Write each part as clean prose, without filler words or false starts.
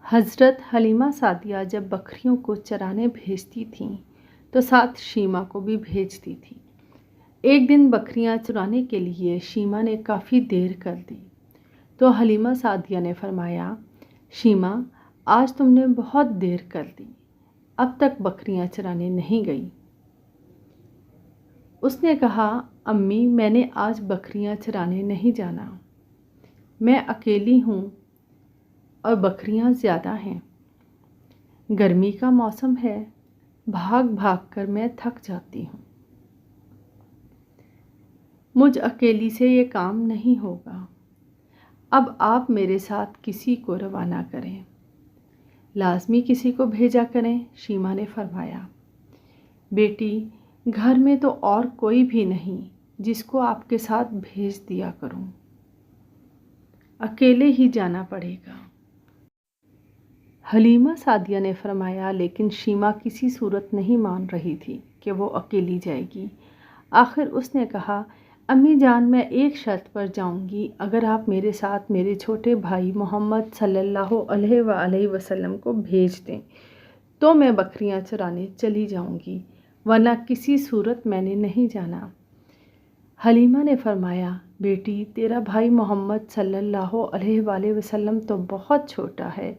حضرت حلیمہ سعدیہ جب بکریوں کو چرانے بھیجتی تھیں تو ساتھ شیما کو بھی بھیجتی تھیں۔ ایک دن بکریاں چرانے کے لیے شیما نے کافی دیر کر دی تو حلیمہ سعدیہ نے فرمایا، شیما آج تم نے بہت دیر کر دی، اب تک بکریاں چرانے نہیں گئی۔ اس نے کہا، امی میں نے آج بکریاں چرانے نہیں جانا، میں اکیلی ہوں اور بکریاں زیادہ ہیں، گرمی کا موسم ہے، بھاگ بھاگ کر میں تھک جاتی ہوں، مجھ اکیلی سے یہ کام نہیں ہوگا، اب آپ میرے ساتھ کسی کو روانہ کریں۔ لازمی کسی کو بھیجا کریں، شیما نے فرمایا۔ بیٹی گھر میں تو اور کوئی بھی نہیں جس کو آپ کے ساتھ بھیج دیا کروں، اکیلے ہی جانا پڑے گا۔ حلیمہ سعدیہ نے فرمایا، لیکن شیما کسی صورت نہیں مان رہی تھی کہ وہ اکیلی جائے گی۔ آخر اس نے کہا، امی جان میں ایک شرط پر جاؤں گی، اگر آپ میرے ساتھ میرے چھوٹے بھائی محمد صلی اللہ علیہ وآلہ وسلم کو بھیج دیں تو میں بکریاں چرانے چلی جاؤں گی، ورنہ کسی صورت میں نے نہیں جانا۔ حلیمہ نے فرمایا، بیٹی تیرا بھائی محمد صلی اللہ علیہ وآلہ وسلم تو بہت چھوٹا ہے،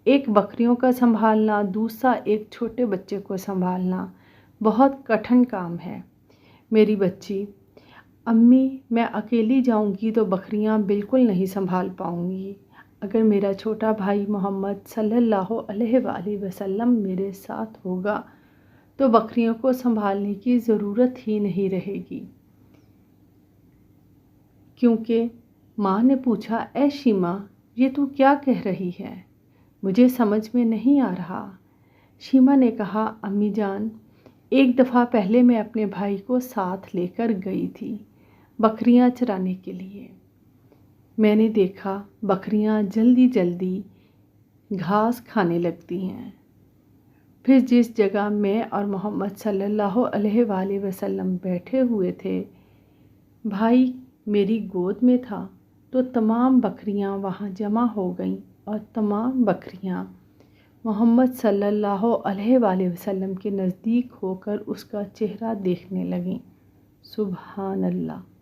ایک بکریوں کا سنبھالنا، دوسرا ایک چھوٹے بچے کو سنبھالنا بہت کٹھن کام ہے۔ میری بچی، امی میں اکیلی جاؤں گی تو بکریاں بالکل نہیں سنبھال پاؤں گی، اگر میرا چھوٹا بھائی محمد صلی اللہ علیہ وآلہ وسلم میرے ساتھ ہوگا تو بکریوں کو سنبھالنے کی ضرورت ہی نہیں رہے گی۔ کیونکہ ماں نے پوچھا، اے شیما یہ تو کیا کہہ رہی ہے، مجھے سمجھ میں نہیں آ رہا۔ شیما نے کہا، امی جان ایک دفعہ پہلے میں اپنے بھائی کو ساتھ لے کر گئی تھی بکریاں چرانے کے لیے، میں نے دیکھا بکریاں جلدی جلدی گھاس کھانے لگتی ہیں، پھر جس جگہ میں اور محمد صلی اللہ علیہ وآلہ وسلم بیٹھے ہوئے تھے، بھائی میری گود میں تھا تو تمام بکریاں وہاں جمع ہو گئیں اور تمام بکریاں محمد صلی اللہ علیہ وآلہ وسلم کے نزدیک ہو کر اس کا چہرہ دیکھنے لگیں۔ سبحان اللہ۔